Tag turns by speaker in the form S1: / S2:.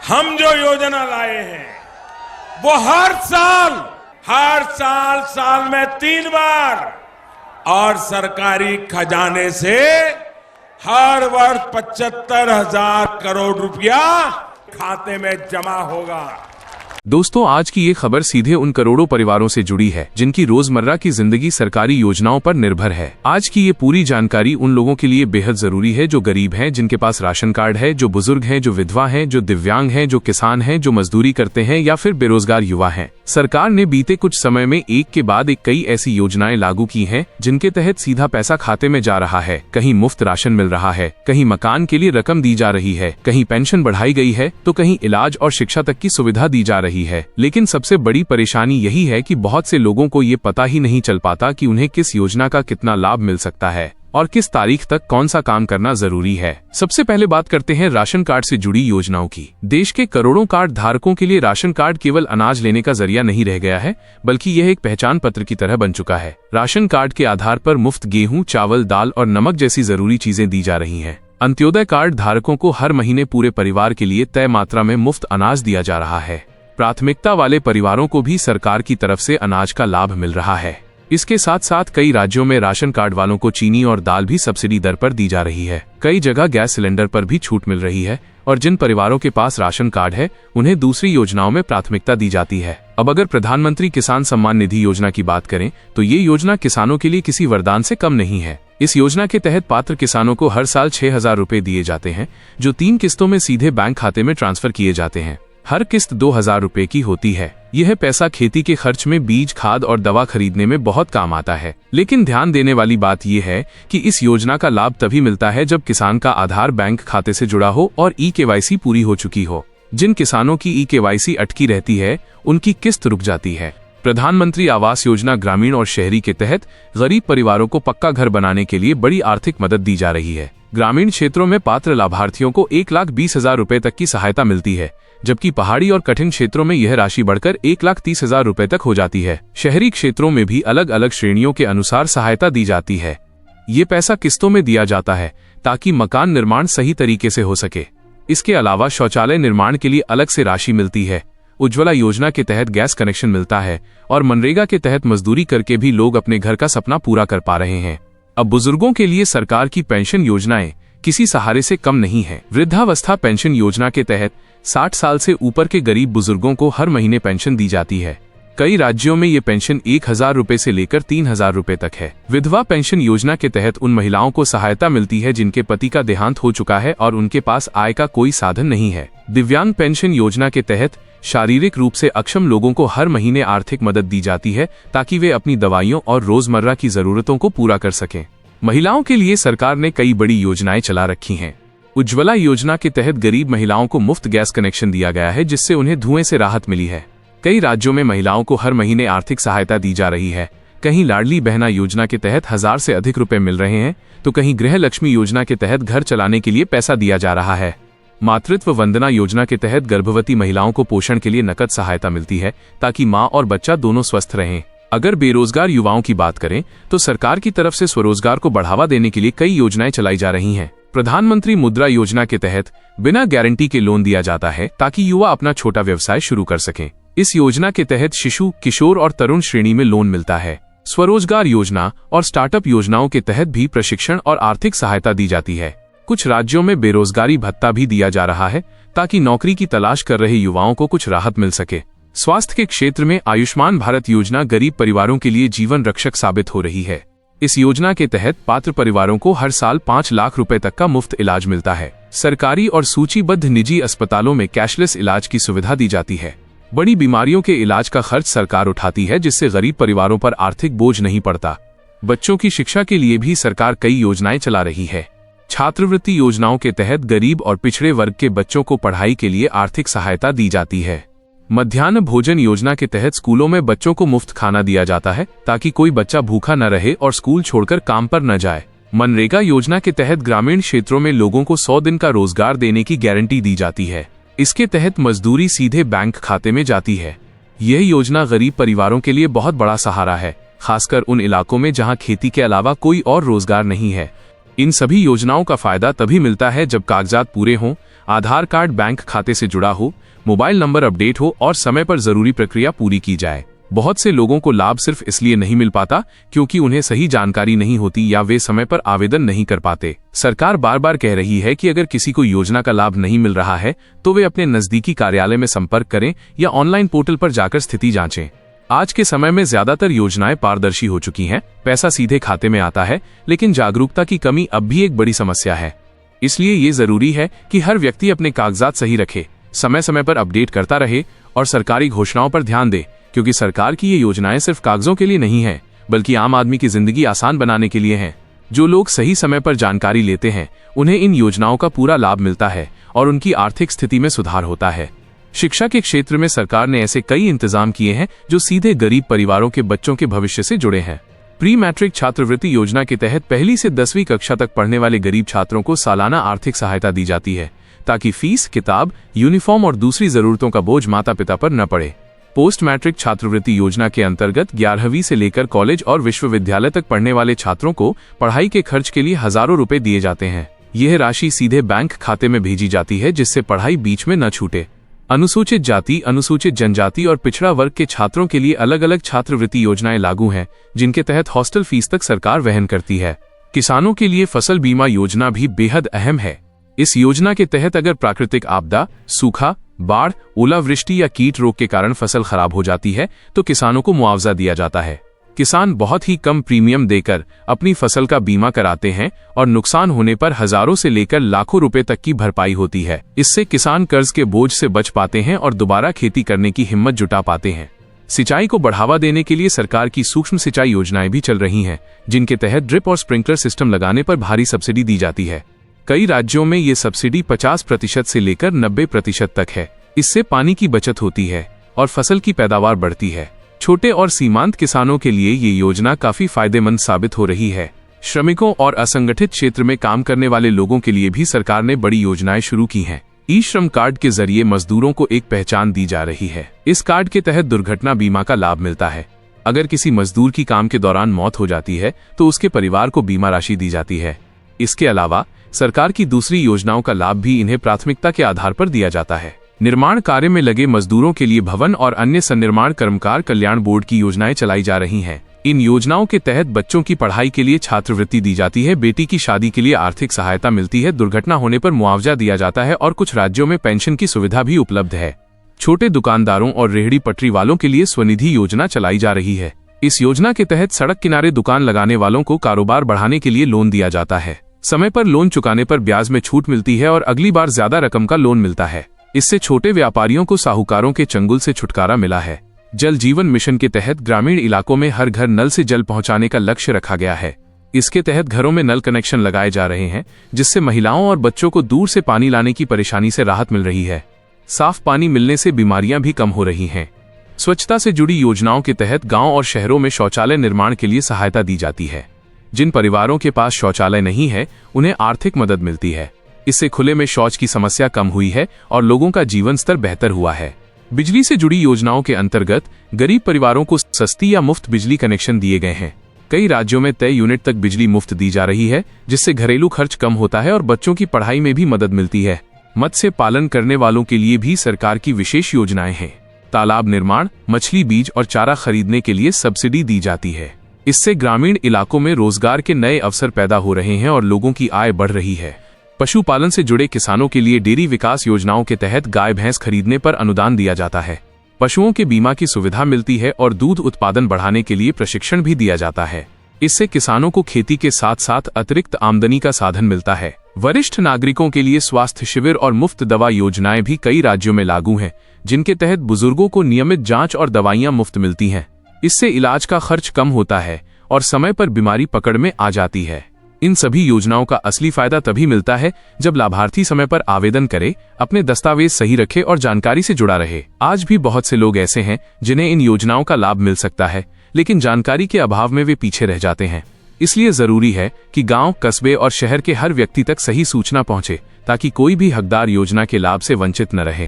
S1: हम जो योजना लाए हैं वो हर साल में 3 बार और सरकारी खजाने से हर वर्ष 75,000 करोड़ रुपया खाते में जमा होगा।
S2: दोस्तों, आज की ये खबर सीधे उन करोड़ों परिवारों से जुड़ी है जिनकी रोजमर्रा की जिंदगी सरकारी योजनाओं पर निर्भर है। आज की ये पूरी जानकारी उन लोगों के लिए बेहद जरूरी है जो गरीब हैं, जिनके पास राशन कार्ड है, जो बुजुर्ग हैं, जो विधवा हैं, जो दिव्यांग हैं, जो किसान हैं, जो मजदूरी करते हैं या फिर बेरोजगार युवा हैं। सरकार ने बीते कुछ समय में एक के बाद एक कई ऐसी योजनाएं लागू की हैं जिनके तहत सीधा पैसा खाते में जा रहा है। कहीं मुफ्त राशन मिल रहा है, कहीं मकान के लिए रकम दी जा रही है, कहीं पेंशन बढ़ाई गई है, तो कहीं इलाज और शिक्षा तक की सुविधा दी जा रही है। लेकिन सबसे बड़ी परेशानी यही है कि बहुत से लोगों को ये पता ही नहीं चल पाता कि उन्हें किस योजना का कितना लाभ मिल सकता है और किस तारीख तक कौन सा काम करना जरूरी है। सबसे पहले बात करते हैं राशन कार्ड से जुड़ी योजनाओं की। देश के करोड़ों कार्ड धारकों के लिए राशन कार्ड केवल अनाज लेने का जरिया नहीं रह गया है, बल्कि यह एक पहचान पत्र की तरह बन चुका है। राशन कार्ड के आधार पर मुफ्त गेहूं, चावल, दाल और नमक जैसी जरूरी चीजें दी जा रही हैं। अंत्योदय कार्ड धारकों को हर महीने पूरे परिवार के लिए तय मात्रा में मुफ्त अनाज दिया जा रहा है। प्राथमिकता वाले परिवारों को भी सरकार की तरफ से अनाज का लाभ मिल रहा है। इसके साथ साथ कई राज्यों में राशन कार्ड वालों को चीनी और दाल भी सब्सिडी दर पर दी जा रही है। कई जगह गैस सिलेंडर पर भी छूट मिल रही है और जिन परिवारों के पास राशन कार्ड है उन्हें दूसरी योजनाओं में प्राथमिकता दी जाती है। अब अगर प्रधानमंत्री किसान सम्मान निधि योजना की बात करें तो ये योजना किसानों के लिए किसी वरदान से कम नहीं है। इस योजना के तहत पात्र किसानों को हर साल 6,000 रुपए दिए जाते हैं, जो 3 किस्तों में सीधे बैंक खाते में ट्रांसफर किए जाते हैं। हर किस्त 2,000 रुपए की होती है। यह पैसा खेती के खर्च में बीज, खाद और दवा खरीदने में बहुत काम आता है। लेकिन ध्यान देने वाली बात यह है कि इस योजना का लाभ तभी मिलता है जब किसान का आधार बैंक खाते से जुड़ा हो और ई-केवाईसी पूरी हो चुकी हो। जिन किसानों की ई-केवाईसी अटकी रहती है उनकी किस्त रुक जाती है। प्रधानमंत्री आवास योजना ग्रामीण और शहरी के तहत गरीब परिवारों को पक्का घर बनाने के लिए बड़ी आर्थिक मदद दी जा रही है। ग्रामीण क्षेत्रों में पात्र लाभार्थियों को 1,20,000 रुपए तक की सहायता मिलती है, जबकि पहाड़ी और कठिन क्षेत्रों में यह राशि बढ़कर 1,30,000 रुपए तक हो जाती है। शहरी क्षेत्रों में भी अलग अलग श्रेणियों के अनुसार सहायता दी जाती है। ये पैसा किस्तों में दिया जाता है ताकि मकान निर्माण सही तरीके से हो सके। इसके अलावा शौचालय निर्माण के लिए अलग से राशि मिलती है। उज्ज्वला योजना के तहत गैस कनेक्शन मिलता है और मनरेगा के तहत मजदूरी करके भी लोग अपने घर का सपना पूरा कर पा रहे हैं। अब बुजुर्गों के लिए सरकार की पेंशन योजनाएं किसी सहारे से कम नहीं है। वृद्धावस्था पेंशन योजना के तहत 60 साल से ऊपर के गरीब बुजुर्गों को हर महीने पेंशन दी जाती है। कई राज्यों में ये पेंशन 1,000 रुपए से लेकर 3,000 रुपए तक है। विधवा पेंशन योजना के तहत उन महिलाओं को सहायता मिलती है जिनके पति का देहांत हो चुका है और उनके पास आय का कोई साधन नहीं है। दिव्यांग पेंशन योजना के तहत शारीरिक रूप से अक्षम लोगों को हर महीने आर्थिक मदद दी जाती है ताकि वे अपनी दवाइयों और रोजमर्रा की जरूरतों को पूरा कर सकें। महिलाओं के लिए सरकार ने कई बड़ी योजनाएं चला रखी हैं। उज्ज्वला योजना के तहत गरीब महिलाओं को मुफ्त गैस कनेक्शन दिया गया है, जिससे उन्हें धुएं से राहत मिली है। कई राज्यों में महिलाओं को हर महीने आर्थिक सहायता दी जा रही है। कहीं लाडली बहना योजना के तहत 1,000 से अधिक रुपए मिल रहे हैं, तो कहीं गृह लक्ष्मी योजना के तहत घर चलाने के लिए पैसा दिया जा रहा है। मातृत्व वंदना योजना के तहत गर्भवती महिलाओं को पोषण के लिए नकद सहायता मिलती है ताकि माँ और बच्चा दोनों स्वस्थ रहें। अगर बेरोजगार युवाओं की बात करें तो सरकार की तरफ से स्वरोजगार को बढ़ावा देने के लिए कई योजनाएं चलाई जा रही हैं। प्रधानमंत्री मुद्रा योजना के तहत बिना गारंटी के लोन दिया जाता है ताकि युवा अपना छोटा व्यवसाय शुरू कर सकें। इस योजना के तहत शिशु, किशोर और तरुण श्रेणी में लोन मिलता है। स्वरोजगार योजना और स्टार्टअप योजनाओं के तहत भी प्रशिक्षण और आर्थिक सहायता दी जाती है। कुछ राज्यों में बेरोजगारी भत्ता भी दिया जा रहा है ताकि नौकरी की तलाश कर रहे युवाओं को कुछ राहत मिल सके। स्वास्थ्य के क्षेत्र में आयुष्मान भारत योजना गरीब परिवारों के लिए जीवन रक्षक साबित हो रही है। इस योजना के तहत पात्र परिवारों को हर साल 5 लाख रुपए तक का मुफ्त इलाज मिलता है। सरकारी और सूचीबद्ध निजी अस्पतालों में कैशलेस इलाज की सुविधा दी जाती है। बड़ी बीमारियों के इलाज का खर्च सरकार उठाती है, जिससे गरीब परिवारों पर आर्थिक बोझ नहीं पड़ता। बच्चों की शिक्षा के लिए भी सरकार कई योजनाएं चला रही है। छात्रवृत्ति योजनाओं के तहत गरीब और पिछड़े वर्ग के बच्चों को पढ़ाई के लिए आर्थिक सहायता दी जाती है। मध्याह्न भोजन योजना के तहत स्कूलों में बच्चों को मुफ्त खाना दिया जाता है ताकि कोई बच्चा भूखा न रहे और स्कूल छोड़कर काम पर न जाए। मनरेगा योजना के तहत ग्रामीण क्षेत्रों में लोगों को 100 दिन का रोजगार देने की गारंटी दी जाती है। इसके तहत मजदूरी सीधे बैंक खाते में जाती है। यह योजना गरीब परिवारों के लिए बहुत बड़ा सहारा है, खासकर उन इलाकों में जहां खेती के अलावा कोई और रोजगार नहीं है। इन सभी योजनाओं का फायदा तभी मिलता है जब कागजात पूरे हों, आधार कार्ड बैंक खाते से जुड़ा हो, मोबाइल नंबर अपडेट हो और समय पर जरूरी प्रक्रिया पूरी की जाए। बहुत से लोगों को लाभ सिर्फ इसलिए नहीं मिल पाता क्योंकि उन्हें सही जानकारी नहीं होती या वे समय पर आवेदन नहीं कर पाते। सरकार बार बार कह रही है कि अगर किसी को योजना का लाभ नहीं मिल रहा है तो वे अपने नजदीकी कार्यालय में संपर्क करें या ऑनलाइन पोर्टल पर जाकर स्थिति जांचें। आज के समय में ज्यादातर योजनाएं पारदर्शी हो चुकी हैं, पैसा सीधे खाते में आता है, लेकिन जागरूकता की कमी अब भी एक बड़ी समस्या है। इसलिए ये जरूरी है कि हर व्यक्ति अपने कागजात सही रखे, समय समय पर अपडेट करता रहे और सरकारी घोषणाओं पर ध्यान दे, क्योंकि सरकार की ये योजनाएं सिर्फ कागजों के लिए नहीं है बल्कि आम आदमी की जिंदगी आसान बनाने के लिए हैं। जो लोग सही समय पर जानकारी लेते हैं उन्हें इन योजनाओं का पूरा लाभ मिलता है और उनकी आर्थिक स्थिति में सुधार होता है। शिक्षा के क्षेत्र में सरकार ने ऐसे कई इंतजाम किए हैं जो सीधे गरीब परिवारों के बच्चों के भविष्य से जुड़े हैं। प्री मैट्रिक छात्रवृत्ति योजना के तहत पहली से 10वीं कक्षा तक पढ़ने वाले गरीब छात्रों को सालाना आर्थिक सहायता दी जाती है ताकि फीस, किताब, यूनिफॉर्म और दूसरी जरूरतों का बोझ माता पिता पर न पड़े। पोस्ट मैट्रिक छात्रवृत्ति योजना के अंतर्गत 11वीं से लेकर कॉलेज और विश्वविद्यालय तक पढ़ने वाले छात्रों को पढ़ाई के खर्च के लिए हजारों रुपए दिए जाते हैं। यह राशि सीधे बैंक खाते में भेजी जाती है जिससे पढ़ाई बीच में न छूटे। अनुसूचित जाति, अनुसूचित जनजाति और पिछड़ा वर्ग के छात्रों के लिए अलग अलग छात्रवृत्ति योजनाएं लागू हैं, जिनके तहत हॉस्टल फीस तक सरकार वहन करती है। किसानों के लिए फसल बीमा योजना भी बेहद अहम है। इस योजना के तहत अगर प्राकृतिक आपदा, सूखा, बाढ़, ओलावृष्टि या कीट रोग के कारण फसल खराब हो जाती है तो किसानों को मुआवजा दिया जाता है। किसान बहुत ही कम प्रीमियम देकर अपनी फसल का बीमा कराते हैं और नुकसान होने पर हजारों से लेकर लाखों रुपए तक की भरपाई होती है। इससे किसान कर्ज के बोझ से बच पाते हैं और दोबारा खेती करने की हिम्मत जुटा पाते हैं। सिंचाई को बढ़ावा देने के लिए सरकार की सूक्ष्म सिंचाई योजनाएं भी चल रही हैं, जिनके तहत ड्रिप और स्प्रिंकलर सिस्टम लगाने पर भारी सब्सिडी दी जाती है। कई राज्यों में ये सब्सिडी 50% से लेकर 90% तक है। इससे पानी की बचत होती है और फसल की पैदावार बढ़ती है। छोटे और सीमांत किसानों के लिए ये योजना काफी फायदेमंद साबित हो रही है। श्रमिकों और असंगठित क्षेत्र में काम करने वाले लोगों के लिए भी सरकार ने बड़ी योजनाएं शुरू की हैं। ई श्रम कार्ड के जरिए मजदूरों को एक पहचान दी जा रही है। इस कार्ड के तहत दुर्घटना बीमा का लाभ मिलता है। अगर किसी मजदूर की काम के दौरान मौत हो जाती है तो उसके परिवार को बीमा राशि दी जाती है। इसके अलावा सरकार की दूसरी योजनाओं का लाभ भी इन्हें प्राथमिकता के आधार पर दिया जाता है। निर्माण कार्य में लगे मजदूरों के लिए भवन और अन्य सन्निर्माण कर्मकार कल्याण बोर्ड की योजनाएं चलाई जा रही हैं। इन योजनाओं के तहत बच्चों की पढ़ाई के लिए छात्रवृत्ति दी जाती है, बेटी की शादी के लिए आर्थिक सहायता मिलती है, दुर्घटना होने पर मुआवजा दिया जाता है और कुछ राज्यों में पेंशन की सुविधा भी उपलब्ध है। छोटे दुकानदारों और रेहड़ी पटरी वालों के लिए स्वनिधि योजना चलाई जा रही है। इस योजना के तहत सड़क किनारे दुकान लगाने वालों को कारोबार बढ़ाने के लिए लोन दिया जाता है। समय पर लोन चुकाने पर ब्याज में छूट मिलती है और अगली बार ज्यादा रकम का लोन मिलता है। इससे छोटे व्यापारियों को साहूकारों के चंगुल से छुटकारा मिला है। जल जीवन मिशन के तहत ग्रामीण इलाकों में हर घर नल से जल पहुंचाने का लक्ष्य रखा गया है। इसके तहत घरों में नल कनेक्शन लगाए जा रहे हैं, जिससे महिलाओं और बच्चों को दूर से पानी लाने की परेशानी से राहत मिल रही है। साफ पानी मिलने से बीमारियां भी कम हो रही हैं। स्वच्छता से जुड़ी योजनाओं के तहत गांव और शहरों में शौचालय निर्माण के लिए सहायता दी जाती है। जिन परिवारों के पास शौचालय नहीं है उन्हें आर्थिक मदद मिलती है। इससे खुले में शौच की समस्या कम हुई है और लोगों का जीवन स्तर बेहतर हुआ है। बिजली से जुड़ी योजनाओं के अंतर्गत गरीब परिवारों को सस्ती या मुफ्त बिजली कनेक्शन दिए गए हैं। कई राज्यों में तय यूनिट तक बिजली मुफ्त दी जा रही है, जिससे घरेलू खर्च कम होता है और बच्चों की पढ़ाई में भी मदद मिलती है। मत्स्य पालन करने वालों के लिए भी सरकार की विशेष योजनाएं हैं। तालाब निर्माण, मछली बीज और चारा खरीदने के लिए सब्सिडी दी जाती है। इससे ग्रामीण इलाकों में रोजगार के नए अवसर पैदा हो रहे हैं और लोगों की आय बढ़ रही है। पशुपालन से जुड़े किसानों के लिए डेयरी विकास योजनाओं के तहत गाय भैंस खरीदने पर अनुदान दिया जाता है। पशुओं के बीमा की सुविधा मिलती है और दूध उत्पादन बढ़ाने के लिए प्रशिक्षण भी दिया जाता है। इससे किसानों को खेती के साथ साथ अतिरिक्त आमदनी का साधन मिलता है। वरिष्ठ नागरिकों के लिए स्वास्थ्य शिविर और मुफ्त दवा योजनाएं भी कई राज्यों में लागू हैं, जिनके तहत बुजुर्गों को नियमित जांच और दवाइयां मुफ्त मिलती हैं। इससे इलाज का खर्च कम होता है और समय पर बीमारी पकड़ में आ जाती है। इन सभी योजनाओं का असली फायदा तभी मिलता है जब लाभार्थी समय पर आवेदन करे, अपने दस्तावेज सही रखे और जानकारी से जुड़ा रहे। आज भी बहुत से लोग ऐसे हैं जिन्हें इन योजनाओं का लाभ मिल सकता है, लेकिन जानकारी के अभाव में वे पीछे रह जाते हैं। इसलिए जरूरी है कि गांव, कस्बे और शहर के हर व्यक्ति तक सही सूचना पहुंचे, ताकि कोई भी हकदार योजना के लाभ से वंचित न रहे।